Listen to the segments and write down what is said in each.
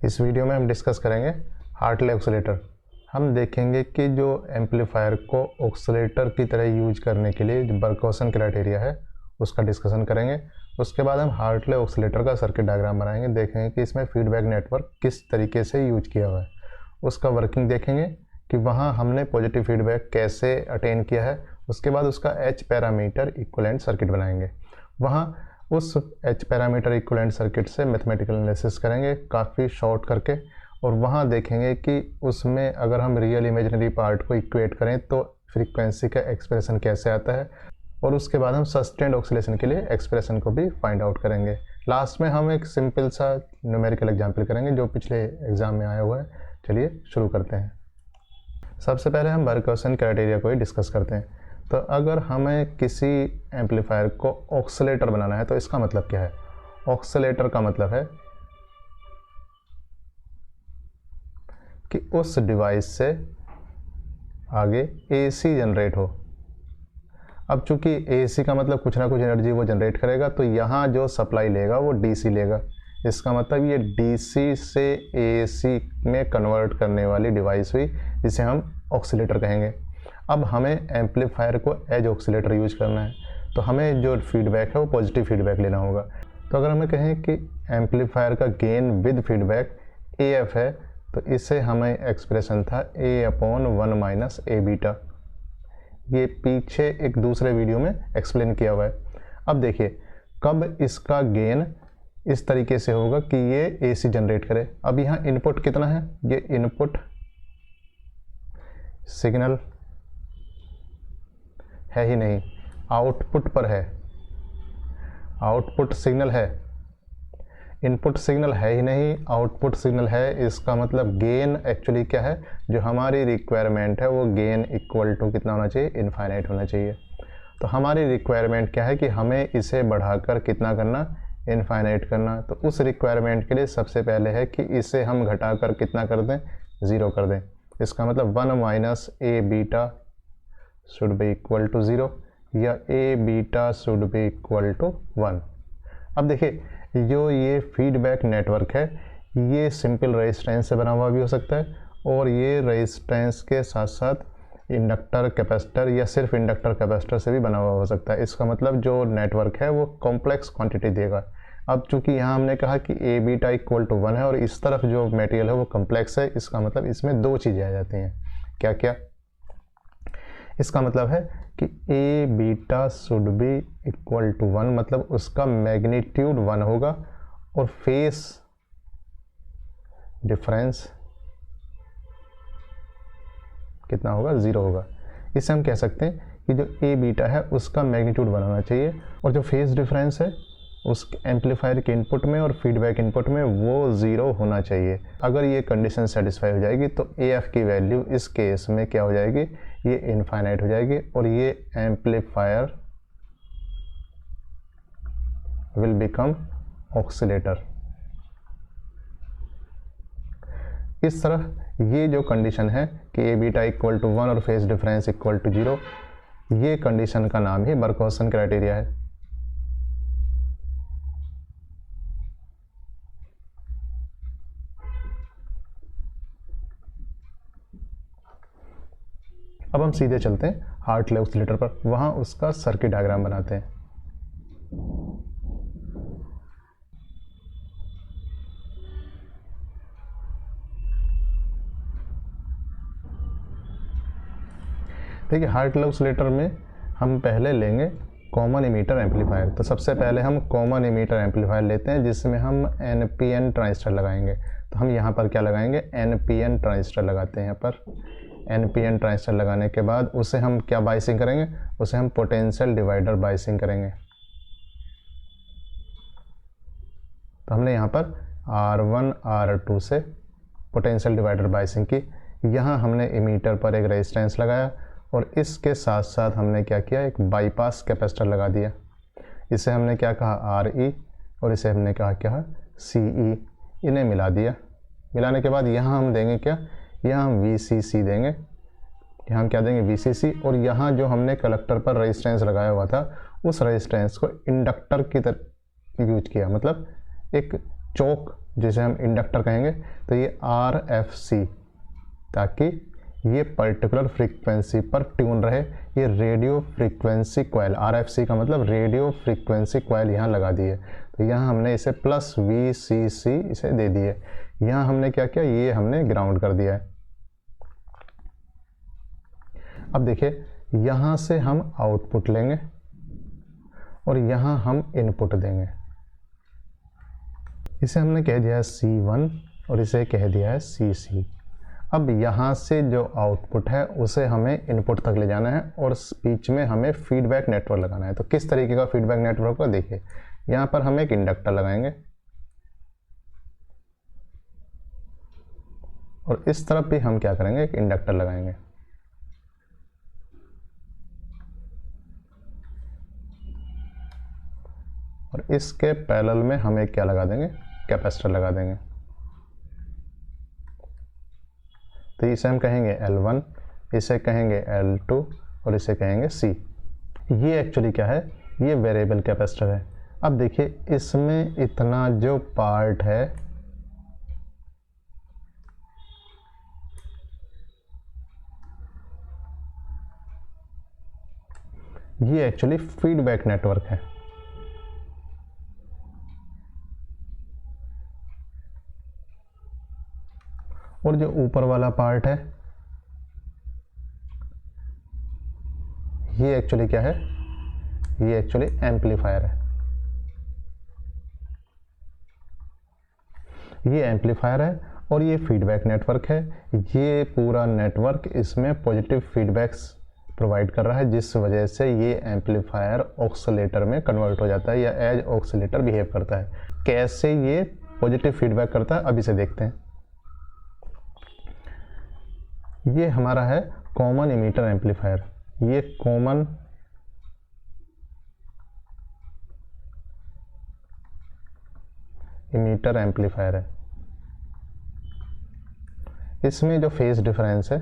इस वीडियो में हम डिस्कस करेंगे हार्टले ऑक्सीलेटर। हम देखेंगे कि जो एम्पलीफायर को ऑक्सीलेटर की तरह यूज करने के लिए जो बरकौसन क्राइटेरिया है उसका डिस्कशन करेंगे। उसके बाद हम हार्टले ऑक्सीलेटर का सर्किट डायग्राम बनाएंगे, देखेंगे कि इसमें फीडबैक नेटवर्क किस तरीके से यूज किया हुआ है, उसका वर्किंग देखेंगे कि वहाँ हमने पॉजिटिव फीडबैक कैसे अटेन किया है। उसके बाद उसका एच पैरामीटर इक्विवेलेंट सर्किट बनाएंगे। वहाँ उस एच पैरामीटर इक्विवेलेंट सर्किट से मैथमेटिकल एनालिसिस करेंगे काफ़ी शॉर्ट करके, और वहाँ देखेंगे कि उसमें अगर हम रियल इमेजिनरी पार्ट को इक्वेट करें तो फ्रीक्वेंसी का एक्सप्रेशन कैसे आता है, और उसके बाद हम सस्टेन्ड ऑक्सीलेशन के लिए एक्सप्रेशन को भी फाइंड आउट करेंगे। लास्ट में हम एक सिंपल सा न्यूमेरिकल एग्जाम्पल करेंगे जो पिछले एग्जाम में आया हुआ है। चलिए शुरू करते हैं। सबसे पहले हम बरकौसन क्राइटेरिया को ही डिस्कस करते हैं। तो अगर हमें किसी एम्पलीफायर को ऑक्सीलेटर बनाना है तो इसका मतलब क्या है। ऑक्सीलेटर का मतलब है कि उस डिवाइस से आगे एसी जनरेट हो। अब चूंकि एसी का मतलब कुछ ना कुछ एनर्जी वो जनरेट करेगा, तो यहाँ जो सप्लाई लेगा वो डीसी लेगा। इसका मतलब ये डीसी से एसी में कन्वर्ट करने वाली डिवाइस हुई, जिसे हम ऑक्सीलेटर कहेंगे। अब हमें एम्पलीफायर को एज ऑक्सीलेटर यूज करना है, तो हमें जो फीडबैक है वो पॉजिटिव फीडबैक लेना होगा। तो अगर हमें कहें कि एम्पलीफायर का गेन विद फीडबैक AF है, तो इससे हमें एक्सप्रेशन था A/1 - A बीटा। ये पीछे एक दूसरे वीडियो में एक्सप्लेन किया हुआ है। अब देखिए कब इसका गेन इस तरीके से होगा कि ये AC जनरेट करे। अब यहाँ इनपुट कितना है, ये इनपुट सिग्नल है ही नहीं, आउटपुट पर है। आउटपुट सिग्नल है, इनपुट सिग्नल है ही नहीं, आउटपुट सिग्नल है। इसका मतलब गेन एक्चुअली क्या है, जो हमारी रिक्वायरमेंट है वो गेन इक्वल टू कितना होना चाहिए, इनफाइनाइट होना चाहिए। तो हमारी रिक्वायरमेंट क्या है कि हमें इसे बढ़ाकर कितना करना, इनफाइनाइट करना। तो उस रिक्वायरमेंट के लिए सबसे पहले है कि इसे हम घटाकर कितना कर दें, 0 कर दें। इसका मतलब 1 - A beta should be equal to 0 या A beta should be equal to 1। अब देखिए जो ये फीडबैक नेटवर्क है ये सिंपल रेजिस्टेंस से बना हुआ भी हो सकता है, और ये रेजिस्टेंस के साथ साथ इंडक्टर कैपेसिटर या सिर्फ इंडक्टर कैपेसिटर से भी बना हुआ हो सकता है। इसका मतलब जो नेटवर्क है वो कॉम्प्लेक्स क्वांटिटी देगा। अब चूंकि यहाँ हमने कहा कि A बीटा इक्वल टू 1 है और इस तरफ जो मटेरियल है वो कॉम्प्लेक्स है, इसका मतलब इसमें दो चीज़ें आ जाती हैं। क्या क्या? इसका मतलब है कि A beta should be equal to 1, मतलब उसका मैग्नीट्यूड 1 होगा और फेस डिफरेंस कितना होगा, 0 होगा। इससे हम कह सकते हैं कि जो A बीटा है उसका मैग्नीट्यूड 1 होना चाहिए, और जो फेस डिफरेंस है उस एम्पलीफायर के इनपुट में और फीडबैक इनपुट में वो 0 होना चाहिए। अगर ये कंडीशन सेटिस्फाई हो जाएगी तो AF की वैल्यू इस केस में क्या हो जाएगी, ये इनफाइनाइट हो जाएगी, और ये एम्पलीफायर विल बिकम ऑक्सीलेटर। इस तरह ये जो कंडीशन है कि A बीटा इक्वल टू 1 और फेस डिफरेंस इक्वल टू 0, ये कंडीशन का नाम ही बरकौसन क्राइटेरिया है। अब हम सीधे चलते हैं हार्टले ऑक्सीलेटर पर, वहाँ उसका सर्किट डायग्राम बनाते हैं। देखिए हार्टले ऑक्सीलेटर में हम पहले लेंगे कॉमन इमीटर एम्पलीफायर। तो सबसे पहले हम कॉमन इमीटर एम्पलीफायर लेते हैं जिसमें हम NPN ट्रांजिस्टर लगाएंगे। तो हम यहाँ पर क्या लगाएंगे, NPN ट्रांजिस्टर लगाते हैं। यहाँ पर NPN ट्रांजिस्टर लगाने के बाद उसे हम क्या बाइसिंग करेंगे, उसे हम पोटेंशियल डिवाइडर बाइसिंग करेंगे। तो हमने यहाँ पर R1 R2 से पोटेंशियल डिवाइडर बाइसिंग की। यहाँ हमने इमीटर पर एक रेजिस्टेंस लगाया, और इसके साथ साथ हमने क्या किया, एक बाईपास कैपेसिटर लगा दिया। इसे हमने क्या कहा, RE, और इसे हमने कहा क्या, CE। इन्हें मिला दिया। मिलाने के बाद यहाँ हम देंगे क्या, यहाँ हम VCC देंगे। यहाँ हम क्या देंगे, VCC। और यहाँ जो हमने कलेक्टर पर रेजिस्टेंस लगाया हुआ था उस रेजिस्टेंस को इंडक्टर की तरह यूज किया, मतलब एक चोक जिसे हम इंडक्टर कहेंगे, तो ये RFC, ताकि ये पर्टिकुलर फ्रीक्वेंसी पर ट्यून रहे। ये रेडियो फ्रीक्वेंसी कॉइल, RFC का मतलब रेडियो फ्रीक्वेंसी कॉइल यहाँ लगा दी है। तो यहाँ हमने इसे +VCC इसे दे दिए। यहाँ हमने क्या किया, ये हमने ग्राउंड कर दिया है। अब देखिए, यहाँ से हम आउटपुट लेंगे और यहाँ हम इनपुट देंगे। इसे हमने कह दिया है C1 और इसे कह दिया है CC। अब यहाँ से जो आउटपुट है उसे हमें इनपुट तक ले जाना है और बीच में हमें फीडबैक नेटवर्क लगाना है। तो किस तरीके का फीडबैक नेटवर्क का, देखिए यहाँ पर हम एक इंडक्टर लगाएंगे और इस तरफ भी हम क्या करेंगे, एक इंडक्टर लगाएंगे। और इसके पैरेलल में हम एक क्या लगा देंगे, कैपेसिटर लगा देंगे। तो इसे हम कहेंगे L1, इसे कहेंगे L2 और इसे कहेंगे C। ये एक्चुअली क्या है, ये वेरिएबल कैपेसिटर है। अब देखिए, इसमें इतना जो पार्ट है ये एक्चुअली फीडबैक नेटवर्क है। और जो ऊपर वाला पार्ट है ये एक्चुअली क्या है, ये एक्चुअली एम्पलीफायर है। ये एम्पलीफायर है और ये फीडबैक नेटवर्क है। ये पूरा नेटवर्क इसमें पॉजिटिव फीडबैक्स प्रोवाइड कर रहा है, जिस वजह से ये एम्पलीफायर ऑक्सीलेटर में कन्वर्ट हो जाता है या एज ऑक्सीलेटर बिहेव करता है। कैसे ये पॉजिटिव फीडबैक करता है, अब इसे देखते हैं। ये हमारा है कॉमन इमीटर एम्पलीफायर। ये कॉमन इमीटर एम्पलीफायर है। इसमें जो फेज डिफरेंस है,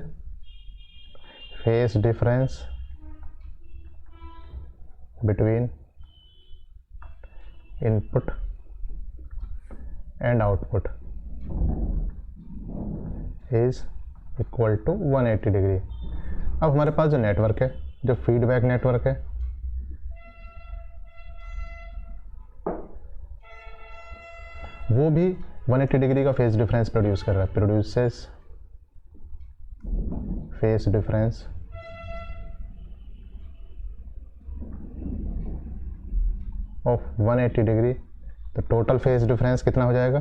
phase difference between input and output is equal to 180 degree. अब हमारे पास जो नेटवर्क है, जो फीडबैक नेटवर्क है, वो भी 180 डिग्री का फेज डिफरेंस प्रोड्यूस कर रहा है। Produces phase difference of 180 degree. तो टोटल फेज डिफरेंस कितना हो जाएगा,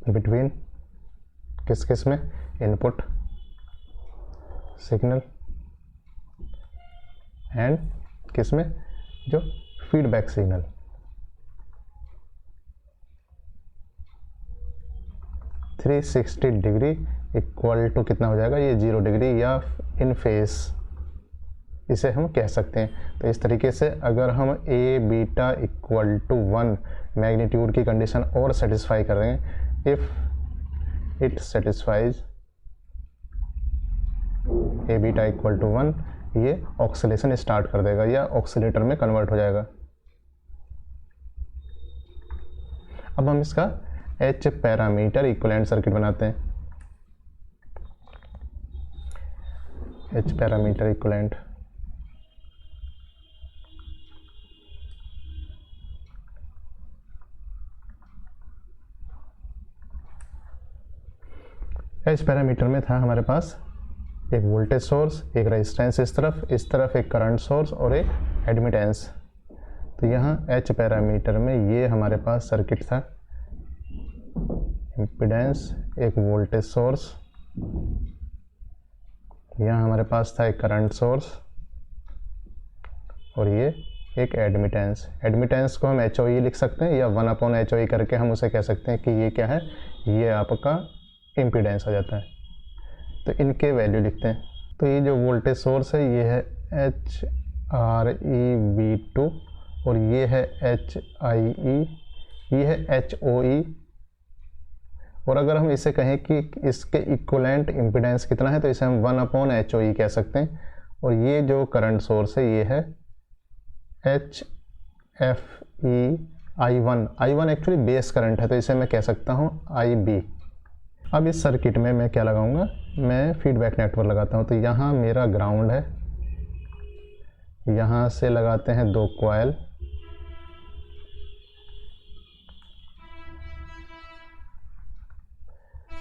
बिटवीन किस किस में, इनपुट सिग्नल एंड किस में, जो feedback signal. Three 360 degree equal to कितना हो जाएगा, ये 0 डिग्री या इन फेस इसे हम कह सकते हैं। तो इस तरीके से अगर हम A beta equal to 1 magnitude की कंडीशन और सेटिस्फाई कर रहे हैं, if it satisfies A beta equal to 1, ये ऑक्सीलेशन स्टार्ट कर देगा या ऑक्सीलेटर में कन्वर्ट हो जाएगा। अब हम इसका एच पैरामीटर इक्विवेलेंट सर्किट बनाते हैं। H parameter equivalent H parameter में था हमारे पास एक वोल्टेज सोर्स, एक रेजिस्टेंस इस तरफ एक करंट सोर्स और एक एडमिटेंस। तो यहाँ एच पैरामीटर में ये हमारे पास सर्किट था, इम्पीडेंस, एक वोल्टेज सोर्स, यहाँ हमारे पास था एक करंट सोर्स और ये एक एडमिटेंस। एडमिटेंस को हम HOE लिख सकते हैं या 1/HOE करके हम उसे कह सकते हैं कि ये क्या है, ये आपका इम्पीडेंस आ जाता है। तो इनके वैल्यू लिखते हैं। तो ये जो वोल्टेज सोर्स है ये है HREV2 और ये है HIE, ये है HOE और अगर हम इसे कहें कि इसके इक्वलेंट इम्पीडेंस कितना है तो इसे हम 1/HOE कह सकते हैं। और ये जो करंट सोर्स है ये है HFE I1 actually base current है, तो इसे मैं कह सकता हूँ IB। अब इस सर्किट में मैं क्या लगाऊंगा, मैं फीडबैक नेटवर्क लगाता हूँ। तो यहाँ मेरा ग्राउंड है, यहाँ से लगाते हैं 2 कॉइल,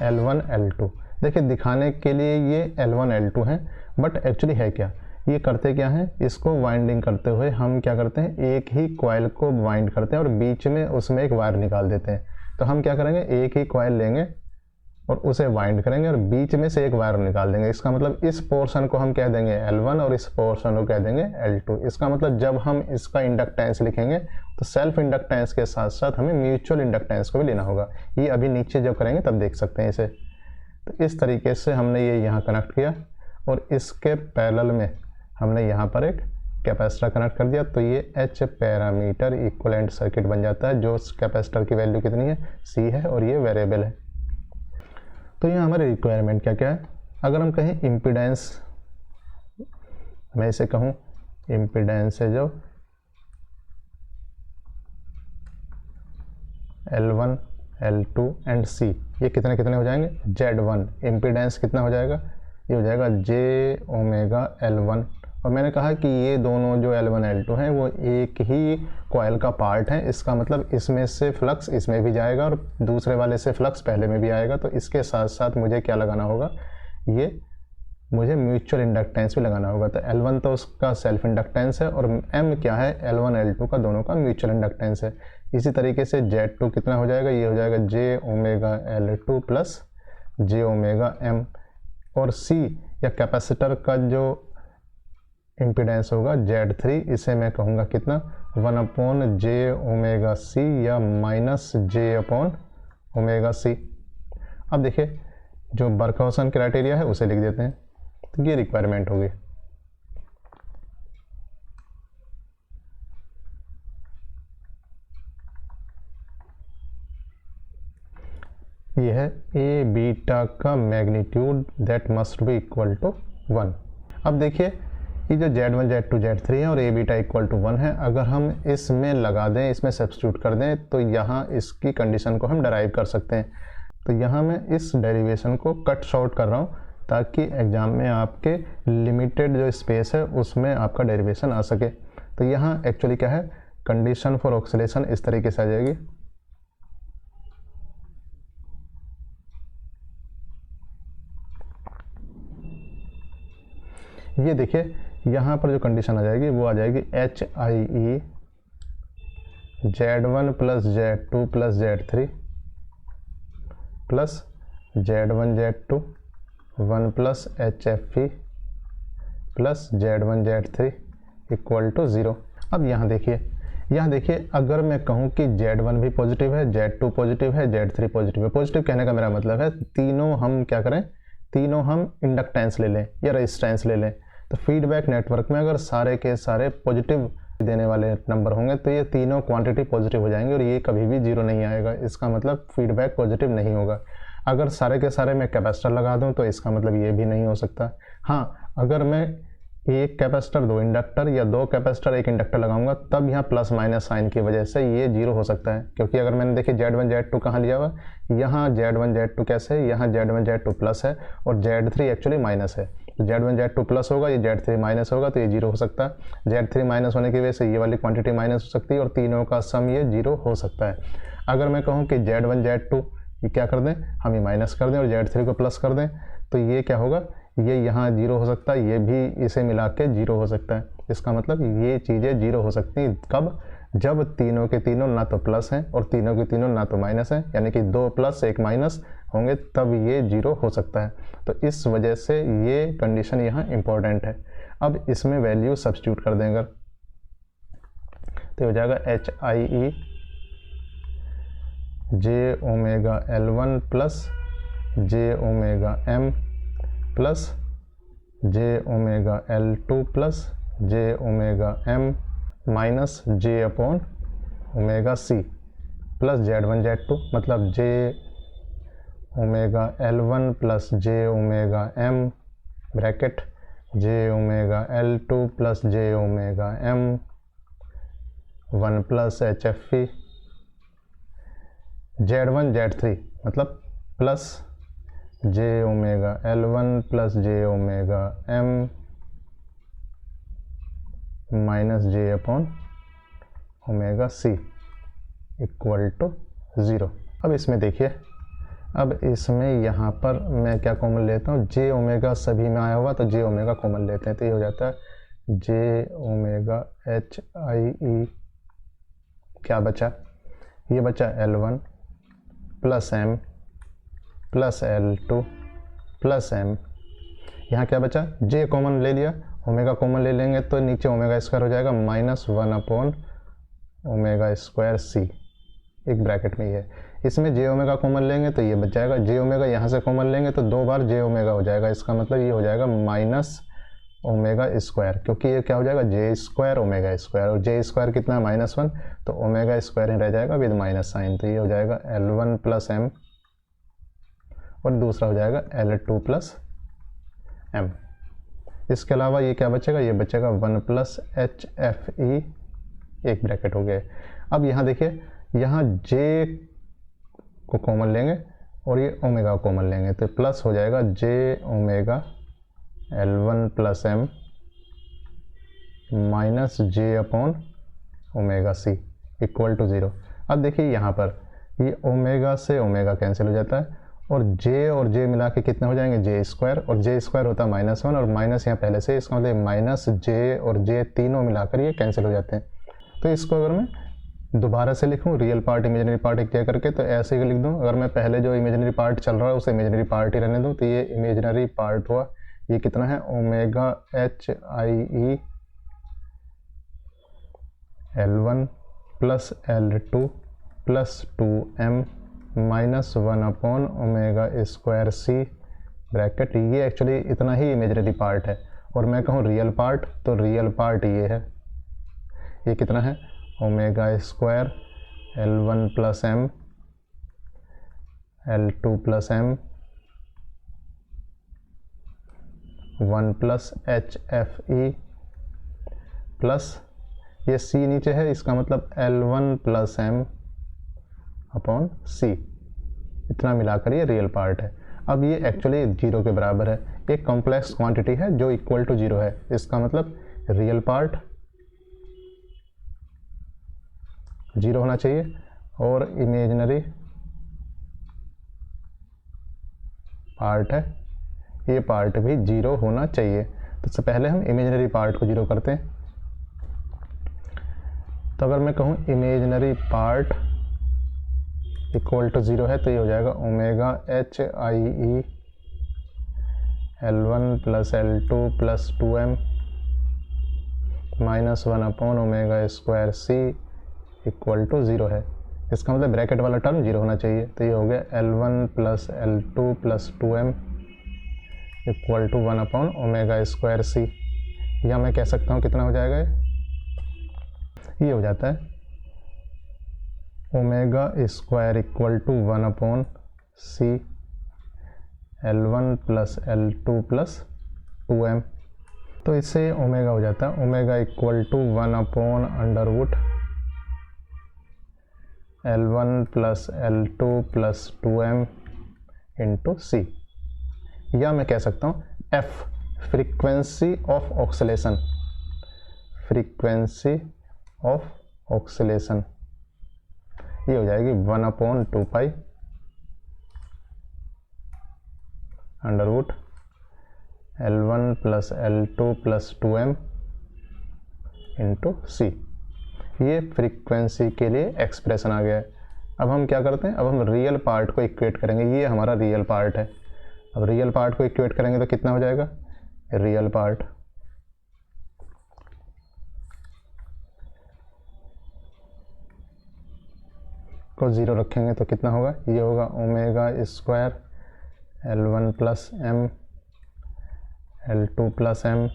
L1 L2। देखिए दिखाने के लिए ये L1 L2 हैं, बट एक्चुअली है क्या, ये करते क्या हैं, इसको वाइंडिंग करते हुए हम क्या करते हैं, एक ही कॉइल को वाइंड करते हैं और बीच में उसमें एक वायर निकाल देते हैं। तो हम क्या करेंगे, एक ही कॉइल लेंगे और उसे वाइंड करेंगे और बीच में से एक वायर निकाल देंगे। इसका मतलब इस पोर्शन को हम कह देंगे L1 और इस पोर्शन को कह देंगे L2। इसका मतलब जब हम इसका इंडक्टेंस लिखेंगे तो सेल्फ इंडक्टेंस के साथ साथ हमें म्यूचुअल इंडक्टेंस को भी लेना होगा। ये अभी नीचे जब करेंगे तब देख सकते हैं इसे। तो इस तरीके से हमने ये यहाँ कनेक्ट किया और इसके पैरेलल में हमने यहाँ पर एक कैपेसिटर कनेक्ट कर दिया। तो ये H पैरामीटर इक्विवेलेंट सर्किट बन जाता है, जो कैपेसिटर की वैल्यू कितनी है, C है और ये वेरिएबल है। तो यहाँ हमारे रिक्वायरमेंट क्या क्या है, अगर हम कहें इम्पीडेंस, मैं इसे कहूँ इम्पीडेंस है जो L1 L2 एंड C, ये कितने कितने हो जाएंगे, Z1 इम्पीडेंस कितना हो जाएगा, ये हो जाएगा j⍵L1। और मैंने कहा कि ये दोनों जो L1 L2 हैं वो एक ही कॉइल का पार्ट है। इसका मतलब इसमें से फ्लक्स इसमें भी जाएगा और दूसरे वाले से फ्लक्स पहले में भी आएगा। तो इसके साथ साथ मुझे क्या लगाना होगा, ये मुझे म्यूचुअल इंडक्टेंस भी लगाना होगा। तो L1 तो उसका सेल्फ इंडक्टेंस है और M क्या है, L1 L2 का दोनों का म्यूचुअल इंडक्टेंस है। इसी तरीके से Z2 कितना हो जाएगा, ये हो जाएगा j⍵L2 प्लस j⍵M। और C या कैपेसिटर का जो इम्पीडेंस होगा Z3, इसे मैं कहूँगा कितना, 1/j⍵C या -j/⍵C। अब देखिए जो बर्कहाउसन क्राइटेरिया है उसे लिख देते हैं। तो ये रिक्वायरमेंट होगी। ये है ए बीटा का magnitude that must be equal to 1। अब देखिए ये जो Z1 Z2 Z3 है और ए बीटा इक्वल टू 1 है, अगर हम इसमें लगा दें, इसमें सब्स्टिट्यूट कर दें तो यहाँ इसकी कंडीशन को हम डराइव कर सकते हैं। तो यहाँ मैं इस डेरिवेशन को कट शॉर्ट कर रहा हूँ ताकि एग्जाम में आपके लिमिटेड जो स्पेस है उसमें आपका डेरिवेशन आ सके। तो यहाँ एक्चुअली क्या है, कंडीशन फॉर ऑक्सीलेशन इस तरीके से आ जाएगी। ये देखिए यहाँ पर जो कंडीशन आ जाएगी वो आ जाएगी HIE Z1 plus Z2 plus Z3 plus Z1 Z2 1 plus HFE plus Z1 Z3 equal to 0। अब यहाँ देखिए अगर मैं कहूँ कि Z1 भी पॉजिटिव है, Z2 पॉजिटिव है, Z3 पॉजिटिव है। पॉजिटिव कहने का मेरा मतलब है तीनों हम क्या करें, तीनों हम इंडक्टेंस ले लें या रेजिस्टेंस ले लें। तो फीडबैक नेटवर्क में अगर सारे के सारे पॉजिटिव देने वाले नंबर होंगे तो ये तीनों क्वांटिटी पॉजिटिव हो जाएंगे और ये कभी भी 0 नहीं आएगा। इसका मतलब फीडबैक पॉजिटिव नहीं होगा। अगर सारे के सारे मैं कैपेसिटर लगा दूं तो इसका मतलब ये भी नहीं हो सकता। हाँ, अगर मैं एक कैपेसिटर 2 इंडक्टर या 2 कैपेसिटर 1 इंडक्टर लगाऊंगा तब यहाँ प्लस माइनस साइन की वजह से ये 0 हो सकता है। क्योंकि अगर मैंने देखिए Z1 Z2 कहाँ लिया हुआ, यहाँ Z1 Z2 कैसे है, यहाँ Z1 Z2 प्लस है और Z3 एक्चुअली माइनस है। तो Z1 Z2 प्लस होगा, ये Z3 माइनस होगा, तो ये 0 हो सकता है। Z3 माइनस होने की वजह से ये वाली क्वांटिटी माइनस हो सकती है और तीनों का सम ये 0 हो सकता है। अगर मैं कहूँ कि Z1 Z2 ये क्या कर दें, हम ये माइनस कर दें और Z3 को प्लस कर दें तो ये क्या होगा, ये यहाँ 0 हो सकता है, ये भी इसे मिला के 0 हो सकता है। इसका मतलब ये चीज़ें 0 हो सकती हैं कब, जब तीनों के तीनों ना तो प्लस हैं और तीनों के तीनों ना तो माइनस हैं, यानी कि 2 प्लस 1 माइनस होंगे तब ये 0 हो सकता है। तो इस वजह से ये कंडीशन यहाँ इम्पोर्टेंट है। अब इसमें वैल्यू सब्स्टिट्यूट कर दें अगर, तो हो जाएगा HIE J⍵L1 plus J⍵M plus J⍵L2 plus J⍵M minus J/⍵C plus Z1 Z2 मतलब omega L1 plus J omega M bracket J omega L2 plus J omega M 1 plus HFE Z1 Z3 मतलब plus J omega L1 plus J omega M minus J upon omega C equal to 0। अब इसमें देखिए, अब इसमें यहाँ पर मैं क्या कॉमन लेता हूँ, जे ओमेगा सभी में आया हुआ तो जे ओमेगा कॉमन लेते हैं, तो ये हो जाता है जे ओमेगा HIE। क्या बचा, ये बचा L1 plus M plus L2 plus M। यहाँ क्या बचा, जे कॉमन ले लिया, ओमेगा कॉमन ले लेंगे तो नीचे ओमेगा स्क्वायर हो जाएगा -1 अपॉन ओमेगा स्क्वायर C, एक ब्रैकेट में ही है। इसमें जे ओमेगा कॉमन लेंगे तो ये बच जाएगा, जे ओमेगा यहाँ से कॉमन लेंगे तो 2 बार जे ओमेगा हो जाएगा, इसका मतलब ये हो जाएगा माइनस ओमेगा स्क्वायर, क्योंकि ये क्या हो जाएगा जे स्क्वायर ओमेगा स्क्वायर, और जे स्क्वायर कितना है -1, तो ओमेगा स्क्वायर ही रह जाएगा विद माइनस साइन, तो ये हो जाएगा L1 प्लस M और दूसरा हो जाएगा L2 प्लस M। इसके अलावा ये क्या बचेगा, ये बचेगा 1 प्लस HFE, एक ब्रैकेट हो गया। अब यहाँ देखिए, यहाँ जे को कॉमन लेंगे और ये ओमेगा कॉमन लेंगे तो प्लस हो जाएगा J omega L1 plus M minus J upon omega C equal to 0। अब देखिए यहाँ पर ये ओमेगा से ओमेगा कैंसिल हो जाता है और जे मिला के कितने हो जाएंगे, जे स्क्वायर, और जे स्क्वायर होता है -1 और माइनस यहाँ पहले से, इसका मतलब माइनस जे और जे तीनों मिलाकर ये कैंसिल हो जाते हैं। तो इसको अगर मैं दोबारा से लिखूं, रियल पार्ट इमेजिनरी पार्ट एक करके, तो ऐसे ही लिख दूं। अगर मैं पहले जो इमेजिनरी पार्ट चल रहा है उसे इमेजिनरी पार्ट ही रहने दूं, तो ये इमेजिनरी पार्ट हुआ, ये कितना है, omega HIE L1 plus L2 plus 2M -1 upon omega square C bracket. ये एक्चुअली इतना ही इमेजिनरी पार्ट है, और मैं कहूँ रियल पार्ट, तो रियल पार्ट ये है, ये कितना है, omega square L1 plus M L2 plus M 1 plus HFE plus ये C नीचे है, इसका मतलब L1 plus M upon C, इतना मिलाकर ये रियल पार्ट है। अब ये एक्चुअली 0 के बराबर है, एक कॉम्प्लेक्स क्वांटिटी है जो इक्वल टू 0 है, इसका मतलब रियल पार्ट 0 होना चाहिए और इमेजिनरी पार्ट है, ये पार्ट भी 0 होना चाहिए। तो सबसे पहले हम इमेजिनरी पार्ट को 0 करते हैं। तो अगर मैं कहूँ इमेजिनरी पार्ट इक्वल टू 0 है, तो ये हो जाएगा omega HIE L1 plus L2 plus 2M -1 upon omega square C equal to 0 है। इसका मतलब ब्रैकेट वाला टर्म 0 होना चाहिए, तो ये हो गया L1 plus L2 plus 2M equal to 1 upon omega square C। या मैं कह सकता हूँ कितना हो जाएगा, ये हो जाता है omega square equal to 1 upon C L1 plus L2 plus 2M। तो इससे ओमेगा हो जाता है omega equal to 1 upon under root L1 plus L2 plus 2M into C। या मैं कह सकता हूँ F frequency of oscillation, frequency of oscillation, ये हो जाएगी 1 upon 2 pi under root L1 plus L2 plus 2M into C। ये frequency के लिए एक्सप्रेशन आ गया है। अब हम क्या करते हैं, अब हम रियल पार्ट को इक्वेट करेंगे, ये हमारा रियल पार्ट है। अब रियल पार्ट को इक्वेट करेंगे तो कितना हो जाएगा, रियल पार्ट को 0 रखेंगे तो कितना होगा, ये होगा omega square L1 plus M L2 plus M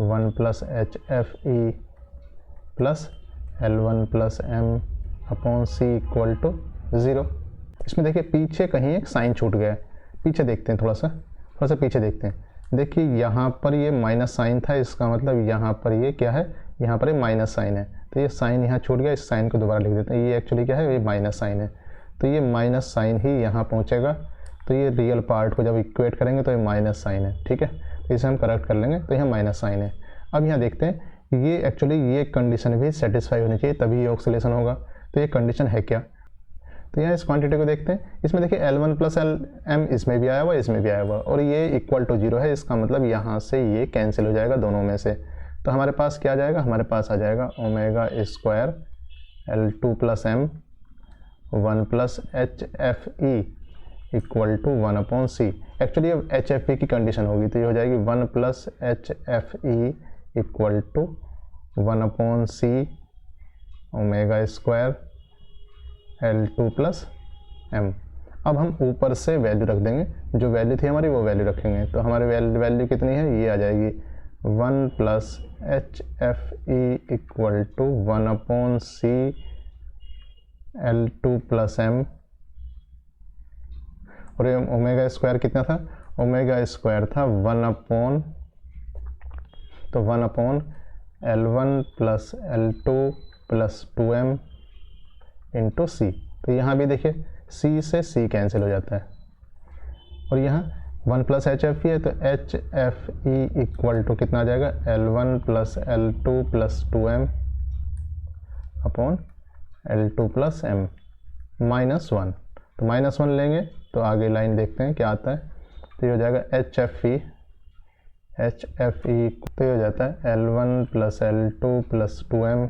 1 plus HFE plus L1 plus M upon C equal to 0। इसमें देखिए पीछे कहीं एक साइन छूट गया है, पीछे देखते हैं, थोड़ा सा पीछे देखते हैं। देखिए यहाँ पर ये माइनस साइन था, इसका मतलब यहाँ पर ये क्या है, यहाँ पर ये माइनस साइन है, तो ये साइन यहाँ छूट गया, इस साइन को दोबारा लिख देते हैं। ये एक्चुअली क्या है, ये माइनस साइन है, तो ये माइनस साइन ही यहाँ पहुँचेगा, तो ये रियल पार्ट को जब इक्वेट करेंगे तो ये माइनस साइन है, ठीक है। तो इसे हम करेक्ट कर लेंगे, तो यहाँ माइनस साइन है। अब यहाँ देखते हैं ये एक्चुअली ये कंडीशन भी सेटिस्फाई होनी चाहिए, तभी ये ऑक्सीलेशन होगा। तो ये कंडीशन है क्या, तो यहाँ इस क्वांटिटी को देखते हैं। इसमें देखिए L1 प्लस Lm इसमें भी आया हुआ, इसमें भी आया हुआ, और ये इक्वल टू 0 है, इसका मतलब यहाँ से ये कैंसिल हो जाएगा दोनों में से। तो हमारे पास क्या आ जाएगा, हमारे पास आ जाएगा omega square L2 plus M 1 plus HFE equal to 1/c। Actually अब HFE की कंडीशन होगी, तो ये हो जाएगी 1 plus HFE equal to 1/c omega square L2 plus M। अब हम ऊपर से वैल्यू रख देंगे, जो वैल्यू थी हमारी वो वैल्यू रखेंगे। तो हमारी वैल्यू कितनी है, ये आ जाएगी 1 plus HFE equal to 1/c L2 plus M। और ये ओमेगा स्क्वायर कितना था, ओमेगा स्क्वायर था 1/, तो 1/ L1 plus L2 plus 2M into सी। तो यहाँ भी देखिए C से C कैंसिल हो जाता है, और यहाँ 1 प्लस HFE है, तो HFE इक्वल टू कितना आ जाएगा, L1 plus L2 plus 2M upon L2 plus M minus 1। तो माइनस 1 लेंगे तो आगे लाइन देखते हैं क्या आता है। तो ये हो जाएगा HFE तो ये हो जाता है L1 plus L2 plus 2M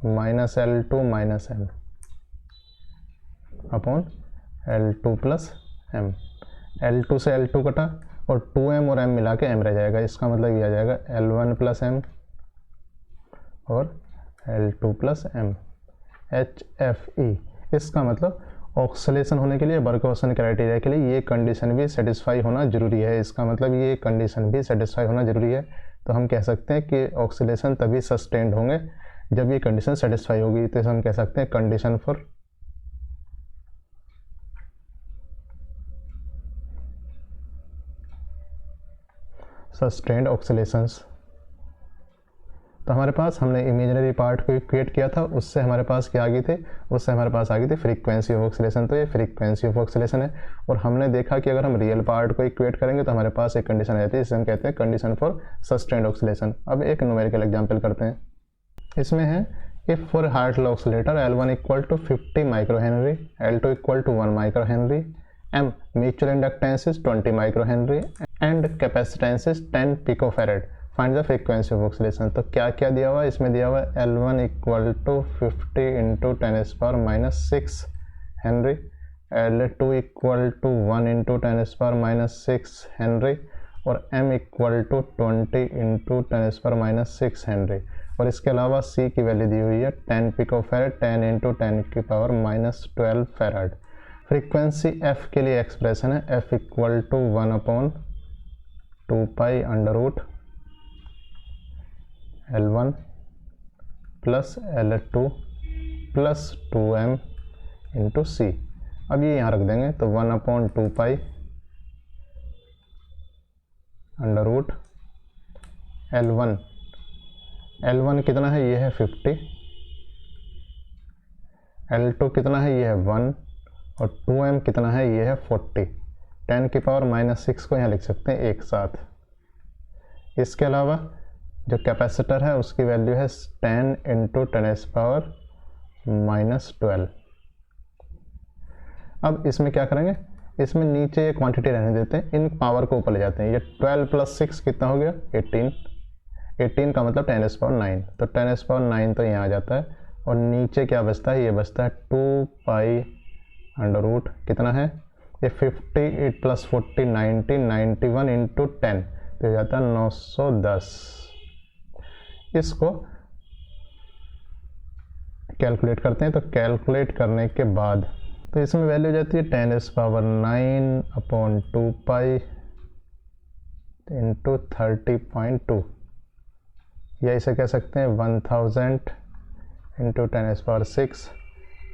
minus L2 minus M upon L2 plus M। L2 से L2 कटा और 2M और M मिला के M रह जाएगा, इसका मतलब ये आ जाएगा L1 प्लस M और L2 प्लस M HFE। इसका मतलब ऑक्सीलेशन होने के लिए, बर्कहॉसन क्राइटेरिया के लिए ये कंडीशन भी सेटिस्फाई होना जरूरी है, इसका मतलब ये कंडीशन भी सेटिस्फाई होना जरूरी है। तो हम कह सकते हैं कि ऑक्सीलेशन तभी सस्टेन्ड होंगे जब ये कंडीशन सेटिस्फाई होगी। तो हम कह सकते हैं कंडीशन फॉर सस्टेन्ड ऑक्सीलेशंस। तो हमारे पास हमने इमेजिनरी पार्ट को इक्वेट किया था, उससे हमारे पास क्या आ गई थी, उससे हमारे पास आ गई थी फ्रीक्वेंसी ऑफ ऑक्सीलेशन। तो ये फ्रीक्वेंसी ऑफ ऑक्सीलेशन है, और हमने देखा कि अगर हम रियल पार्ट को इक्वेट करेंगे तो हमारे पास एक कंडीशन रहती है, जिसे हम कहते हैं कंडीशन फॉर सस्टेन्ड ऑक्सीलेशन। अब एक न्यूमेरिकल एग्जांपल करते हैं। इसमें है if for Hartley oscillator L1 equal to 50 micro henry, L2 equal to 1 micro henry, M mutual inductance is 20 micro henry and capacitance is 10 picofarad, find the frequency of oscillation. तो क्या क्या दिया हुआ है, इसमें दिया हुआ है L1 equal to 50 into 10⁻⁻6 henry, L2 equal to 1 into 10⁻⁻6 henry, और M equal to 20 into 10⁻⁻6 henry. और इसके अलावा C की वैल्यू दी हुई है 10 picofarad, 10 into 10⁻⁻12 farad. Frequency F के लिए एक्सप्रेशन है F equal to 1/2π under root L1 plus L2 plus 2M into C। अब ये यहाँ रख देंगे, तो 1/2π अंडर रूट L1 कितना है, ये है 50, L2 कितना है, ये है 1, और 2M कितना है, ये है 40। 10⁻⁻6 को यहाँ लिख सकते हैं एक साथ। इसके अलावा जो कैपेसिटर है उसकी वैल्यू है 10 इंटू 10⁻⁻12। अब इसमें क्या करेंगे, इसमें नीचे ये क्वांटिटी रहने देते हैं, इन पावर को ऊपर ले जाते हैं। ये 12 प्लस 6 कितना हो गया, 18 का मतलब 10⁻⁹, तो 10⁻⁹ तो यहाँ आ जाता है, और नीचे क्या बचता है, ये बचता है 2π अंडर रूट कितना है, ये 50 प्लस 40 90 91 इंटू 10, तो जाता है 910। इसको कैलकुलेट करते हैं, तो कैलकुलेट करने के बाद तो इसमें वैल्यू जाती है 10⁻⁹/2π इंटू 30.2, या इसे कह सकते हैं 1000 इंटू 10⁻⁶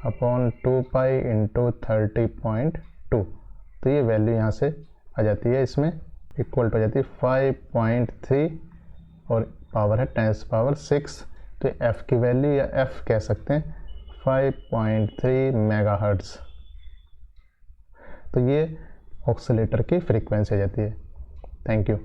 अपॉन 2π इंटू 30.2, तो ये वैल्यू यहाँ से आ जाती है, इसमें इक्वल टू आ जाती है 5.3 और पावर है 10⁶, तो f की वैल्यू या f कह सकते हैं 5.3 मेगाहर्ट्ज़। तो ये ऑक्सीलेटर की फ्रीक्वेंसी आ जाती है। Thank you.